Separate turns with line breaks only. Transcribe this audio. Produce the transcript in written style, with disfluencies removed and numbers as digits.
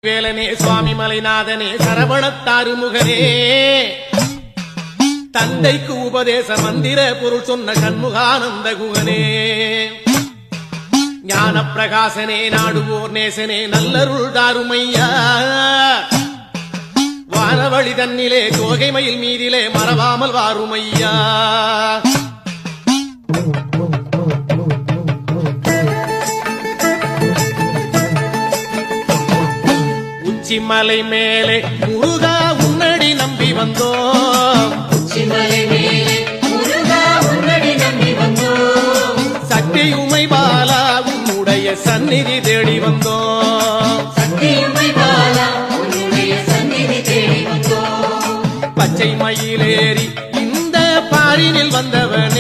வேலனே சுவாமி மலைநாதனே சரவணத்தாறு முகனே தந்தைக்கு உபதேச மந்திர பொருள் சொன்ன சண்முகானந்த குகனே ஞான பிரகாசனே நாடுவோர் நேசனே நல்லருள் தாருமையா வானவழி தன்னிலே தோகை மயில் மீதிலே மறவாமல் வாருமையா உச்சிமலை மேலே முருகா உன்னடி நம்பி வந்தோம்
உச்சிமலை மேலே முருகா உன்னடி நம்பி வந்தோம்
சக்தியுமை பாலா உன்னுடைய சந்நிதி தேடி வந்தோம்
சக்தியுமை பாலா உன்னுடைய சந்நிதி தேடி வந்தோம்
பச்சை மயிலேறி இந்த பாரினில் வந்தவனே